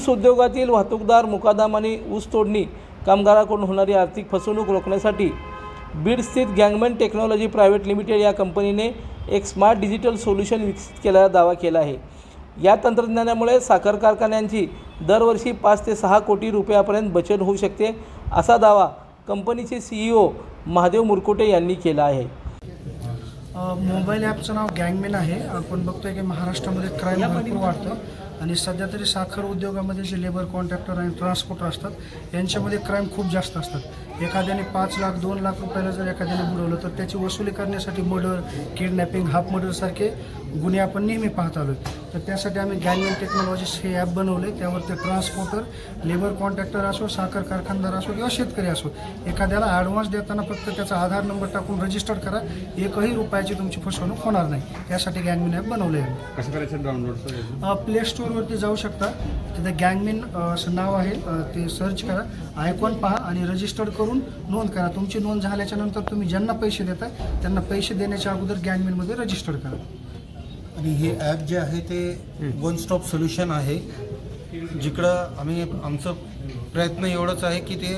ऊस उद्योगातील वाहतूकदार, मुकादम आणि ऊस तोडणी कामगाराकडून होणारी आर्थिक फसवणूक रोखण्यासाठी बीड स्थित गँगमॅन टेक्नॉलॉजी प्रायव्हेट लिमिटेड या कंपनीने एक स्मार्ट डिजिटल सोल्यूशन विकसित केल्याचा दावा केला आहे। या तंत्रज्ञानामुळे साखर कारखान्यांची दरवर्षी 5 ते 6 कोटी रुपयापर्यंत बचत होऊ शकते, असा दावा कंपनीचे CEO महादेव मुरकुटे यांनी केला आहे। मोबाईल ॲपचं नाव गँगमॅन आहे। आपण बघतोय की महाराष्ट्रामध्ये क्राईम भरपूर वाढतं आणि सध्या तरी साखर उद्योगामध्ये जे लेबर कॉन्ट्रॅक्टर आणि ट्रान्सपोर्टर असतात यांच्यामध्ये क्राईम खूप जास्त असतात। एखाद्याने 5 लाख 2 लाख रुपयाला जर एखाद्याने बुडवलं तर त्याची वसुली करण्यासाठी मर्डर, किडनॅपिंग, हाफ मर्डरसारखे गुन्हे आपण नेहमी पाहत आलो। तर त्यासाठी आम्ही गँगमॅन टेक्नॉलॉजीज हे ॲप बनवले। त्यावर ते ट्रान्सपोर्टर, लेबर कॉन्ट्रॅक्टर असो, साखर कारखानदार असो किंवा शेतकरी असो, एखाद्याला ॲडव्हान्स देताना फक्त त्याचा आधार नंबर टाकून रजिस्टर करा, एकही रुपयाची तुमची फसवणूक होणार नाही। त्यासाठी गँगमॅन ॲप बनवले आहे। कसं करायचं डाउनलोड? प्ले स्टोअरवरती जाऊ शकता, तिथे गँगमॅन असं नाव आहे, ते सर्च करा, आयकॉन पहा आणि रजिस्टर करून नोंद करा। तुमची नोंद झाल्याच्या नंतर तुम्ही ज्यांना पैसे देताय त्यांना पैसे देण्याच्या अगोदर गँगमॅनमध्ये रजिस्टर करा। आणि हे ॲप जे आहे ते वन स्टॉप सोल्युशन आहे, जिकडं आमचं प्रयत्न एवढंच आहे की ते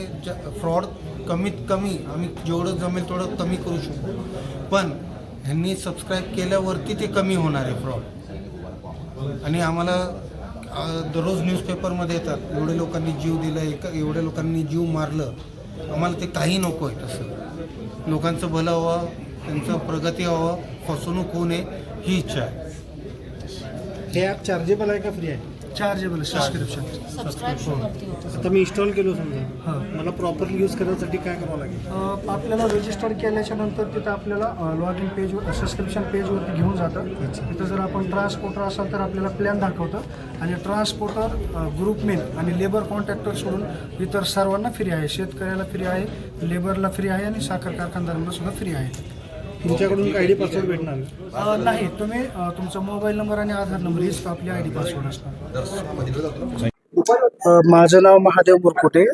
फ्रॉड कमीत कमी आम्ही जेवढं जमेल तेवढं कमी करू शकतो, पण ह्यांनी सबस्क्राईब केल्यावरती ते कमी होणार आहे फ्रॉड। आणि आम्हाला दररोज न्यूजपेपरमध्ये येतात, एवढ्या लोकांनी जीव दिला, एवढ्या लोकांनी जीव मारलं, आम्हाला ते काही नको आहे। तसं लोकांचं भलं व्हावं, त्यांचं प्रगती व्हावं, फसवणूक होऊ नये ही इच्छा आहे। हे ॲप चार्जेबल आहे का फ्री आहे? Chargeable subscription. आता मी इन्स्टॉल केलो समजा, हां, मला प्रॉपरली यूज करण्यासाठी काय करावं लागेल? आपल्याला रजिस्टर केल्याच्या नंतर तिथं आपल्याला लॉग इन पेजवर, सबस्क्रिप्शन पेजवरती घेऊन जातं। तिथं जर आपण ट्रान्सपोर्टर असाल तर आपल्याला प्लॅन दाखवतं आणि ट्रान्सपोर्टर, ग्रुपमेन आणि लेबर कॉन्ट्रॅक्टर सोडून इतर सर्वांना फ्री आहे। शेतकऱ्याला फ्री आहे, लेबरला फ्री आहे आणि साखर कारखानदारांना सुद्धा फ्री आहे। तुमच्याकडून आयडी पासवर्ड भेटणार नाही, तुम्ही तुमचा मोबाईल नंबर आणि आधार नंबर हीच आपली आयडी पासवर्ड असणार। माझं नाव महादेव मुरकुटे।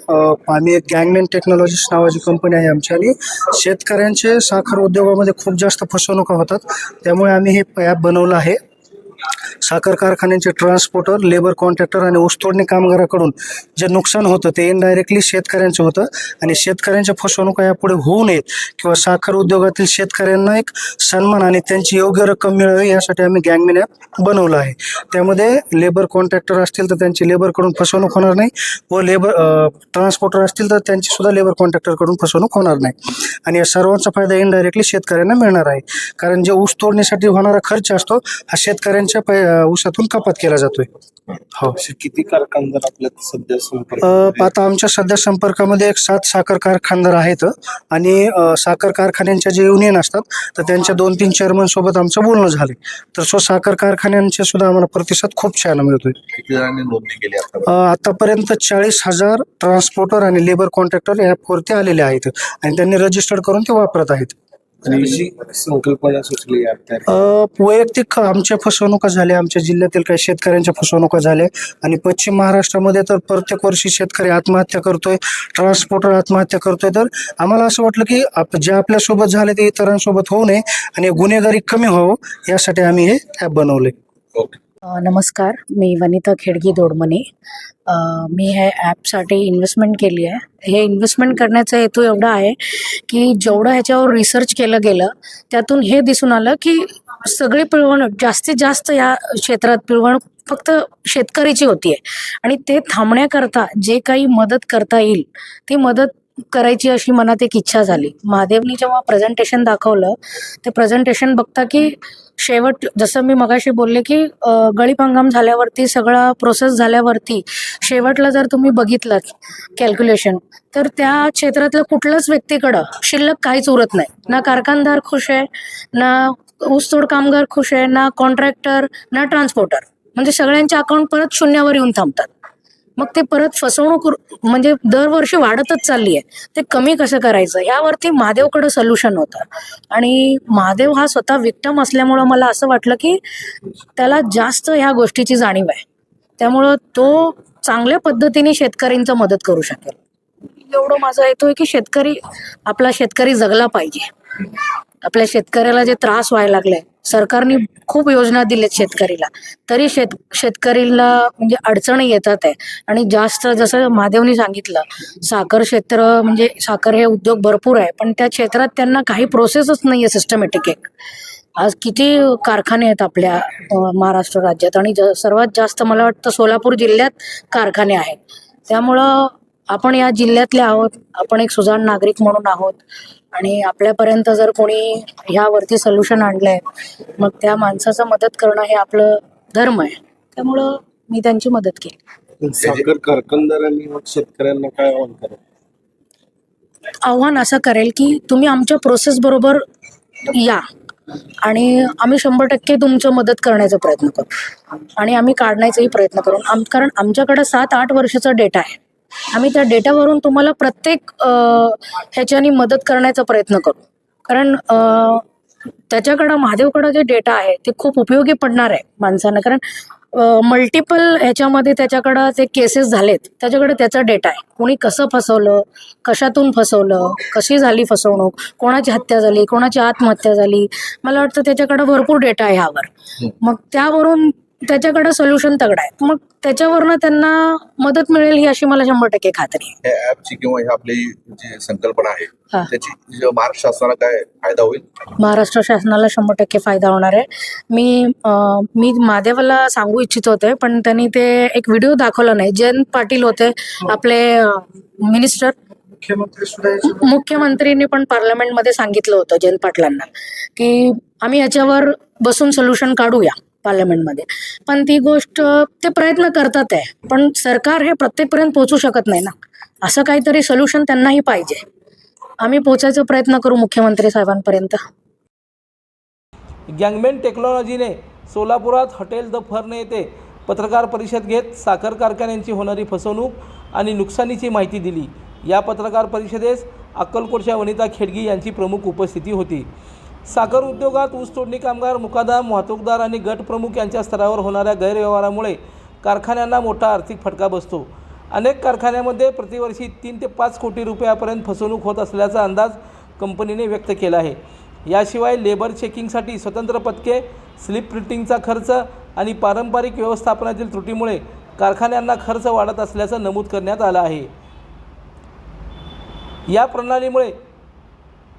आम्ही एक गँगमॅन टेक्नॉलॉजीज नावाची कंपनी आहे आमची, आणि शेतकऱ्यांचे साखर उद्योगामध्ये खूप जास्त फसवणुका होतात, त्यामुळे आम्ही हे ॲप बनवलं आहे। साखर कारखान्यांचे ट्रान्सपोर्टर, लेबर कॉन्ट्रॅक्टर आणि ऊसतोडणी कामगाराकडून जे नुकसान होतं ते इनडायरेक्टली शेतकऱ्यांचं होतं, आणि शेतकऱ्यांच्या फसवणुका यापुढे होऊ नयेत किंवा साखर उद्योगातील शेतकऱ्यांना एक सन्मान आणि त्यांची योग्य रक्कम मिळावी यासाठी आम्ही गँगमॅन ॲप बनवलं आहे। त्यामध्ये लेबर कॉन्ट्रॅक्टर असतील तर त्यांची लेबरकडून फसवणूक होणार नाही, व ट्रान्सपोर्टर असतील तर त्यांची सुद्धा लेबर कॉन्ट्रॅक्टरकडून फसवणूक होणार नाही, आणि या सर्वांचा फायदा इनडायरेक्टली शेतकऱ्यांना मिळणार आहे। कारण जे ऊस तोडण्यासाठी होणारा खर्च असतो हा शेतकऱ्यांच्या ऊसातून कपात केला जातोय। हो, किती कारखानदार आपल्या सध्या संपर्क? आता आमच्या सध्या संपर्कामध्ये 7 साखर कारखानदार आहेत, आणि साखर कारखान्यांच्या जे युनियन असतात तर त्यांच्या 2-3 चेअरमन सोबत आमचं बोलणं झाले, तर साखर कारखान्यांचे सुद्धा आम्हाला प्रतिसाद खूप छान मिळतोय। किती जणांनी नोंदणी केली आतापर्यंत 40,000 ट्रान्सपोर्टर आणि लेबर कॉन्ट्रॅक्टर ॲपवरती आलेले आहेत, आणि त्यांनी रजिस्टर करून ते वापरत आहेत। संकल्पना सुचली वैयक्तिक आमच्या फसवणुका झाल्या, आमच्या जिल्ह्यातील काही शेतकऱ्यांच्या फसवणुका झाल्या, आणि पश्चिम महाराष्ट्रामध्ये तर प्रत्येक वर्षी शेतकरी आत्महत्या करतोय, ट्रान्सपोर्टर आत्महत्या करतोय। तर आम्हाला असं वाटलं की जे आपल्यासोबत झाले ते इतरांसोबत होऊ नये आणि गुन्हेगारी कमी व्हावं यासाठी आम्ही हे ॲप बनवले। नमस्कार, मी वनिता खेडगी दोडमनी। मी हे ॲपसाठी इन्व्हेस्टमेंट केली आहे। हे इन्व्हेस्टमेंट करण्याचा हेतू एवढा आहे की जेवढं ह्याच्यावर रिसर्च केलं गेलं त्यातून हे दिसून आलं की सगळी पिळवणूक जास्तीत जास्त या क्षेत्रात पिळवणूक फक्त शेतकरीची होती आहे, आणि ते थांबण्याकरता जे काही मदत करता येईल ती मदत करायची अशी मनात एक इच्छा झाली। महादेवनी जेव्हा प्रेझेंटेशन दाखवलं ते प्रेझेंटेशन बघता की शेवट, जसं मी मगाशी बोलले की गळीत हंगाम झाल्यावरती, सगळा प्रोसेस झाल्यावरती शेवटला जर तुम्ही बघितलं कॅल्क्युलेशन, तर त्या क्षेत्रातलं कुठल्याच व्यक्तीकडं शिल्लक काहीच उरत नाही। ना कारखानदार खुश आहे, ना ऊसतोड कामगार खुश आहे, ना कॉन्ट्रॅक्टर, ना ट्रान्सपोर्टर, म्हणजे सगळ्यांचे अकाउंट परत शून्यावर येऊन थांबतात। मग ते परत फसवणूक म्हणजे दरवर्षी वाढतच चालली आहे। ते कमी कसं करायचं यावरती महादेवकडं सोल्युशन होतं, आणि महादेव हा स्वतः विक्टम असल्यामुळं मला असं वाटलं की त्याला जास्त ह्या गोष्टीची जाणीव आहे, त्यामुळं तो चांगल्या पद्धतीने शेतकऱ्यांची मदत करू शकेल। एवढं माझा हेतू आहे की आपला शेतकरी जगला पाहिजे, आपल्या शेतकऱ्याला जे त्रास व्हायला लागलाय, सरकारने खूप योजना दिल्यात शेतकरीला, तरी शेतकरीला म्हणजे अडचणी येतात आहे. आणि जास्त जसं महादेवनी सांगितलं, साखर क्षेत्र म्हणजे साखर हे उद्योग भरपूर आहे, पण त्या क्षेत्रात त्यांना काही प्रोसेसच नाही आहे सिस्टमॅटिक एक. आज किती कारखाने आहेत आपल्या महाराष्ट्र राज्यात, आणि सर्वात जास्त मला वाटतं सोलापूर जिल्ह्यात कारखाने आहेत. त्यामुळं आपण या जिल्ह्यातले आहोत, आपण एक सुजाण नागरिक म्हणून आहोत, आणि आपल्यापर्यंत जर कोणी ह्यावरती सोल्युशन आणलंय, मग त्या माणसाचं मदत करणं हे आपलं धर्म आहे. त्यामुळं मी त्यांची मदत केली. साखर कारखानदारांनी मग शेतकऱ्यांना काय आव्हान करा? आव्हान असं करेल की तुम्ही आमच्या प्रोसेस बरोबर या, आणि आम्ही 100% तुमचं मदत करण्याचा प्रयत्न करू, आणि आम्ही काढण्याचाही प्रयत्न करू. कारण आमच्याकडे 7-8 वर्षाचा डेटा आहे. आम्ही त्या डेटावरून तुम्हाला प्रत्येक ह्याच्यानी मदत करण्याचा प्रयत्न करू. कारण त्याच्याकडं महादेवकडं जे डेटा आहे ते खूप उपयोगी पडणार आहे माणसांना. कारण मल्टिपल ह्याच्यामध्ये त्याच्याकडं जे केसेस झालेत, त्याच्याकडे त्याचा डेटा आहे. कोणी कसं फसवलं, कशातून फसवलं, कशी झाली फसवणूक, कोणाची हत्या झाली, कोणाची आत्महत्या झाली, मला वाटतं त्याच्याकडं भरपूर डेटा आहे ह्यावर. मग त्यावरून त्याच्याकडे सोल्युशन तगडं आहे, मग त्याच्यावरनं त्यांना मदत मिळेल ही अशी मला 100% खात्री आहे. या ऍपची किंवा ही आपली जी संकल्पना आहे हा. त्याची महाराष्ट्र शासनाला काय फायदा होईल? महाराष्ट्र शासनाला 100% फायदा होणार आहे. मी महादेवाला सांगू इच्छित होते, पण त्यांनी ते एक व्हिडिओ दाखवला नाही. जयंत पाटील होते आपले मिनिस्टर, मुख्यमंत्रींनी पण पार्लमेंटमध्ये सांगितलं होतं जयंत पाटलांना की आम्ही याच्यावर बसून सोल्युशन काढूया पार्लमेंटमध्ये. पण ती गोष्ट ते प्रयत्न करतात आहे, पण सरकार हे प्रत्येकपर्यंत पोहोचू शकत नाही ना. असं काहीतरी सोल्युशन त्यांनाही पाहिजे. आम्ही पोचायचा प्रयत्न करू मुख्यमंत्री साहेबांपर्यंत. गँगमॅन टेक्नॉलॉजीने सोलापुरात हॉटेल द फर्न येथे पत्रकार परिषद घेत साखर कारखान्यांची होणारी फसवणूक आणि नुकसानीची माहिती दिली. या पत्रकार परिषदेस अक्कलकोटच्या वनिता खेडगी यांची प्रमुख उपस्थिती होती. साखर उद्योगात ऊसतोडणी कामगार, मुकादम, वाहतूकदार आणि गट प्रमुख यांच्या स्तरावर होणाऱ्या गैरव्यवहारामुळे कारखान्यांना मोठा आर्थिक फटका बसतो. अनेक कारखान्यांमध्ये प्रतिवर्षी 3 ते 5 कोटी रुपयापर्यंत फसवणूक होत असल्याचा अंदाज कंपनीने व्यक्त केला आहे. याशिवाय लेबर चेकिंगसाठी स्वतंत्र पथके, स्लिप प्रिंटिंगचा खर्च आणि पारंपरिक व्यवस्थापनातील त्रुटीमुळे कारखान्यांना खर्च वाढत असल्याचं नमूद करण्यात आलं आहे. या प्रणालीमुळे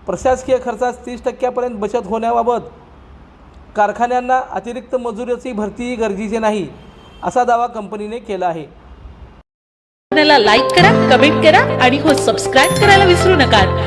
प्रशासकीय खर्चात 30% बचत होण्याबाबत कारखान्यांना अतिरिक्त मजुरीची भरती गरजेची नाही, असा दावा कंपनीने केला आहे. चॅनलला लाईक करा, कमेंट करा आणि सबस्क्राईब करायला विसरू नका.